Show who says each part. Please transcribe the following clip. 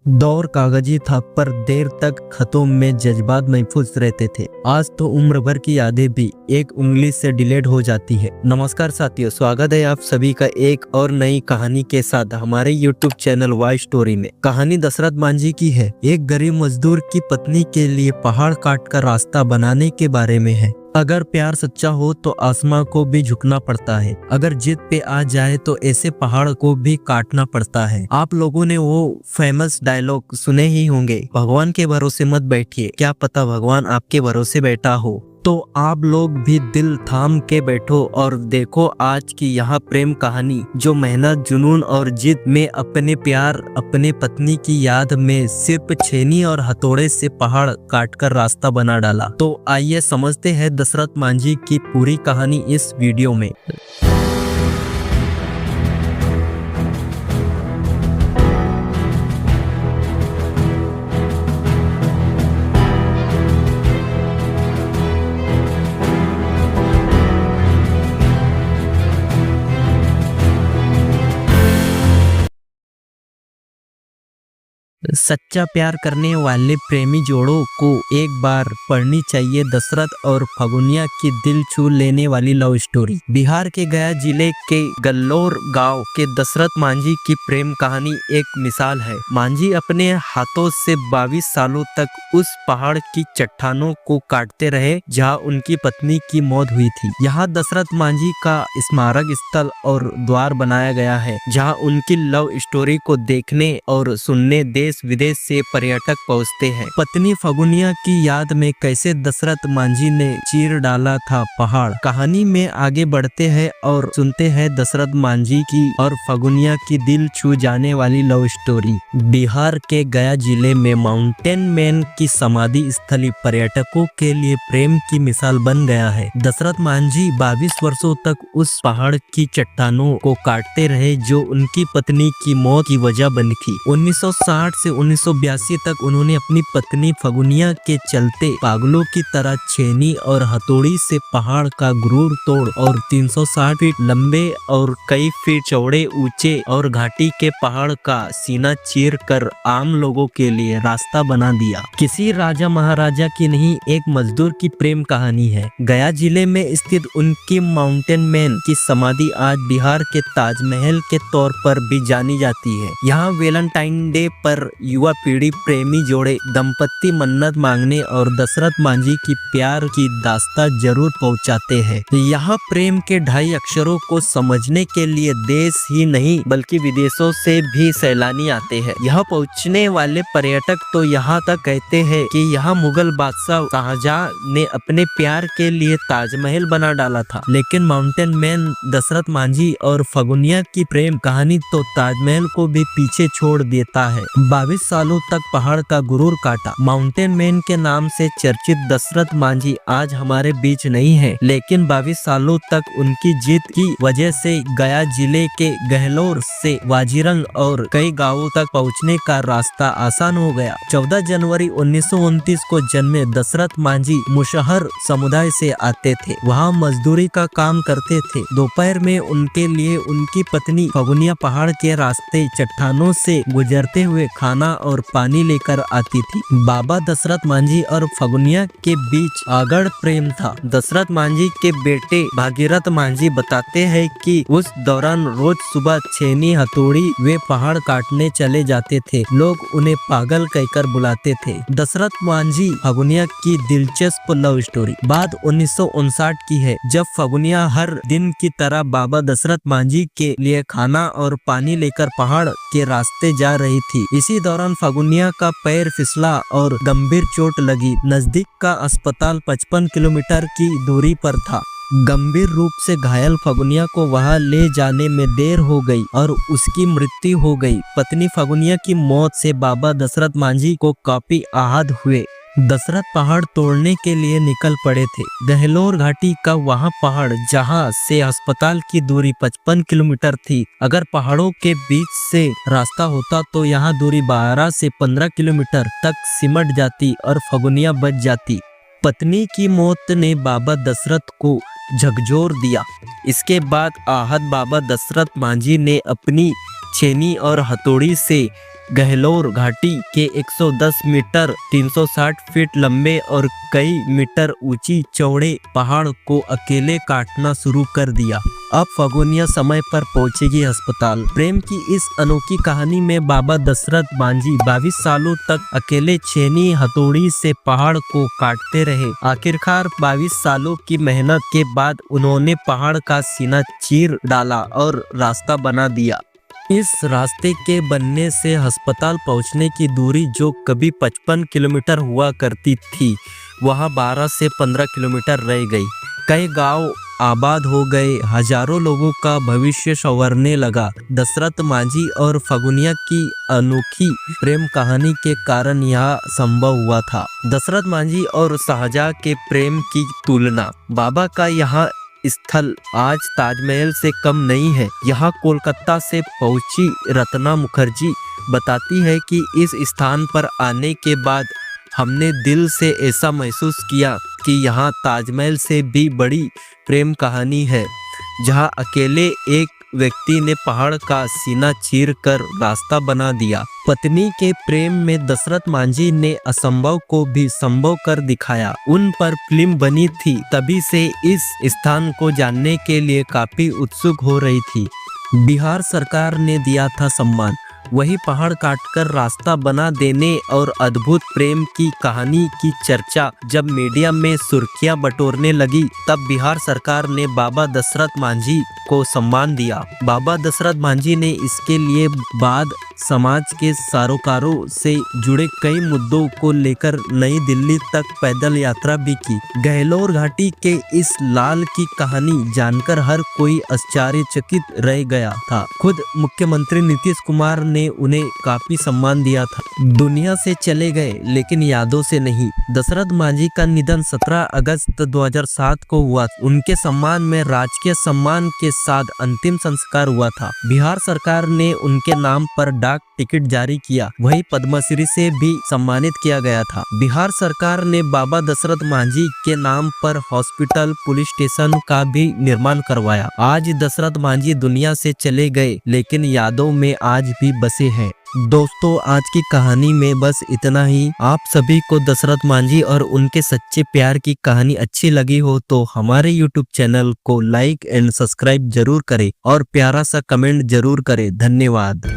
Speaker 1: दौर कागजी था पर देर तक खतों में जज्बात महफूज रहते थे। आज तो उम्र भर की यादें भी एक उंगली से डिलीट हो जाती है। नमस्कार साथियों, स्वागत है आप सभी का एक और नई कहानी के साथ हमारे YouTube चैनल वाई स्टोरी में। कहानी दशरथ मांझी की है। एक गरीब मजदूर की पत्नी के लिए पहाड़ काट कर रास्ता बनाने के बारे में है। अगर प्यार सच्चा हो तो आसमां को भी झुकना पड़ता है। अगर जिद पे आ जाए तो ऐसे पहाड़ को भी काटना पड़ता है। आप लोगों ने वो फेमस डायलॉग सुने ही होंगे, भगवान के भरोसे मत बैठिए, क्या पता भगवान आपके भरोसे बैठा हो। तो आप लोग भी दिल थाम के बैठो और देखो आज की यह प्रेम कहानी, जो मेहनत, जुनून और जिद में अपने प्यार, अपने पत्नी की याद में सिर्फ छेनी और हथौड़े से पहाड़ काटकर रास्ता बना डाला। तो आइए समझते हैं दशरथ मांझी की पूरी कहानी इस वीडियो में। सच्चा प्यार करने वाले प्रेमी जोड़ों को एक बार पढ़नी चाहिए दशरथ और फगुनिया की दिल छू लेने वाली लव स्टोरी। बिहार के गया जिले के गल्लोर गांव के दशरथ मांझी की प्रेम कहानी एक मिसाल है। मांझी अपने हाथों से 22 सालों तक उस पहाड़ की चट्टानों को काटते रहे जहां उनकी पत्नी की मौत हुई थी। यहाँ दशरथ मांझी का स्मारक स्थल और द्वार बनाया गया है, जहाँ उनकी लव स्टोरी को देखने और सुनने देश विदेश से पर्यटक पहुंचते हैं। पत्नी फगुनिया की याद में कैसे दशरथ मांझी ने चीर डाला था पहाड़। कहानी में आगे बढ़ते हैं और सुनते हैं दशरथ मांझी की और फगुनिया की दिल छू जाने वाली लव स्टोरी। बिहार के गया जिले में माउंटेन मैन की समाधि स्थली पर्यटकों के लिए प्रेम की मिसाल बन गया है। दशरथ मांझी 22 वर्षों तक उस पहाड़ की चट्टानों को काटते रहे जो उनकी पत्नी की मौत की वजह बनी थी। 1960 से 1982 तक उन्होंने अपनी पत्नी फगुनिया के चलते पागलों की तरह छेनी और हथौड़ी से पहाड़ का गुरूर तोड़ और 360 फीट लंबे और कई फीट चौड़े ऊंचे और घाटी के पहाड़ का सीना चीर कर आम लोगों के लिए रास्ता बना दिया। किसी राजा महाराजा की नहीं, एक मजदूर की प्रेम कहानी है। गया जिले में स्थित उनकी माउंटेन मैन की समाधि आज बिहार के ताजमहल के तौर पर भी जानी जाती है। यहाँ वैलेंटाइन डे पर युवा पीढ़ी प्रेमी जोड़े दंपत्ति मन्नत मांगने और दशरथ मांझी की प्यार की दास्तां जरूर पहुंचाते हैं। यहाँ प्रेम के 2.5 अक्षरों को समझने के लिए देश ही नहीं बल्कि विदेशों से भी सैलानी आते हैं। यहाँ पहुँचने वाले पर्यटक तो यहाँ तक कहते हैं कि यहाँ मुगल बादशाह शाहजहां ने अपने प्यार के लिए ताजमहल बना डाला था। लेकिन माउंटेन मैन दशरथ मांझी और फगुनिया की प्रेम कहानी तो ताजमहल को भी पीछे छोड़ देता है। 22 सालों तक पहाड़ का गुरूर काटा। माउंटेन मैन के नाम से चर्चित दशरथ मांझी आज हमारे बीच नहीं है, लेकिन 22 सालों तक उनकी जीत की वजह से गया जिले के गहलोर से वाजीरंग और कई गांवों तक पहुंचने का रास्ता आसान हो गया। 14 जनवरी 1929 को जन्मे दशरथ मांझी मुशहर समुदाय से आते थे। वहाँ मजदूरी का काम करते थे। दोपहर में उनके लिए उनकी पत्नी फगुनिया पहाड़ के रास्ते चट्टानों से गुजरते हुए खाना और पानी लेकर आती थी। बाबा दशरथ मांझी और फगुनिया के बीच आगढ़ प्रेम था। दशरथ मांझी के बेटे भागीरथ मांझी बताते हैं कि उस दौरान रोज सुबह छेनी हथौड़ी वे पहाड़ काटने चले जाते थे। लोग उन्हें पागल कहकर बुलाते थे। दशरथ मांझी फगुनिया की दिलचस्प लव स्टोरी बात 1959 की है, जब फगुनिया हर दिन की तरह बाबा दशरथ मांझी के लिए खाना और पानी लेकर पहाड़ के रास्ते जा रही थी। इसी दौरान फगुनिया का पैर फिसला और गंभीर चोट लगी। नजदीक का अस्पताल 55 किलोमीटर की दूरी पर था। गंभीर रूप से घायल फगुनिया को वहां ले जाने में देर हो गई और उसकी मृत्यु हो गई। पत्नी फगुनिया की मौत से बाबा दशरथ मांझी को काफी आहत हुए। दशरथ पहाड़ तोड़ने के लिए निकल पड़े थे। गहलोर घाटी का वहाँ पहाड़ जहाँ से अस्पताल की दूरी 55 किलोमीटर थी। अगर पहाड़ों के बीच से रास्ता होता तो यहाँ दूरी 12 से 15 किलोमीटर तक सिमट जाती और फगुनिया बच जाती। पत्नी की मौत ने बाबा दशरथ को झकझोर दिया। इसके बाद आहत बाबा दशरथ मांझी ने अपनी छेनी और हथौड़ी से गहलोर घाटी के 110 मीटर 360 फीट लंबे और कई मीटर ऊंची चौड़े पहाड़ को अकेले काटना शुरू कर दिया। अब फगुनिया समय पर पहुंचेगी अस्पताल। प्रेम की इस अनोखी कहानी में बाबा दशरथ मांझी 22 सालों तक अकेले छेनी हथौड़ी से पहाड़ को काटते रहे। आखिरकार 22 सालों की मेहनत के बाद उन्होंने पहाड़ का सीना चीर डाला और रास्ता बना दिया। इस रास्ते के बनने से अस्पताल पहुंचने की दूरी जो कभी 55 किलोमीटर हुआ करती थी, वहां 12 से 15 किलोमीटर रह गई। कई गांव आबाद हो गए, हजारों लोगों का भविष्य संवरने लगा। दशरथ मांझी और फगुनिया की अनोखी प्रेम कहानी के कारण यह संभव हुआ था। दशरथ मांझी और शाहजहां के प्रेम की तुलना। बाबा का यहाँ स्थल आज ताजमहल से कम नहीं है। यहाँ कोलकाता से पहुंची रत्ना मुखर्जी बताती है कि इस स्थान पर आने के बाद हमने दिल से ऐसा महसूस किया कि यहाँ ताजमहल से भी बड़ी प्रेम कहानी है, जहाँ अकेले एक व्यक्ति ने पहाड़ का सीना चीर कर रास्ता बना दिया। पत्नी के प्रेम में दशरथ मांझी ने असंभव को भी संभव कर दिखाया। उन पर फिल्म बनी थी, तभी से इस स्थान को जानने के लिए काफी उत्सुक हो रही थी। बिहार सरकार ने दिया था सम्मान। वही पहाड़ काटकर रास्ता बना देने और अद्भुत प्रेम की कहानी की चर्चा जब मीडिया में सुर्खियां बटोरने लगी, तब बिहार सरकार ने बाबा दशरथ मांझी को सम्मान दिया। बाबा दशरथ मांझी ने इसके लिए बाद समाज के सरोकारों से जुड़े कई मुद्दों को लेकर नई दिल्ली तक पैदल यात्रा भी की। गहलोर घाटी के इस लाल की कहानी जानकर हर कोई आश्चर्यचकित रह गया था। खुद मुख्यमंत्री नीतीश कुमार ने उन्हें काफी सम्मान दिया था। दुनिया से चले गए लेकिन यादों से नहीं। दशरथ मांझी का निधन 17 अगस्त 2007 को हुआ। उनके सम्मान में राजकीय सम्मान के साथ अंतिम संस्कार हुआ था। बिहार सरकार ने उनके नाम पर डाक टिकट जारी किया। वही पद्मश्री से भी सम्मानित किया गया था। बिहार सरकार ने बाबा दशरथ मांझी के नाम पर हॉस्पिटल, पुलिस स्टेशन का भी निर्माण करवाया। आज दशरथ मांझी दुनिया से चले गए लेकिन यादों में आज भी बसे हैं। दोस्तों, आज की कहानी में बस इतना ही। आप सभी को दशरथ मांझी और उनके सच्चे प्यार की कहानी अच्छी लगी हो तो हमारे YouTube चैनल को लाइक एंड सब्सक्राइब जरूर करें और प्यारा सा कमेंट जरूर करें। धन्यवाद।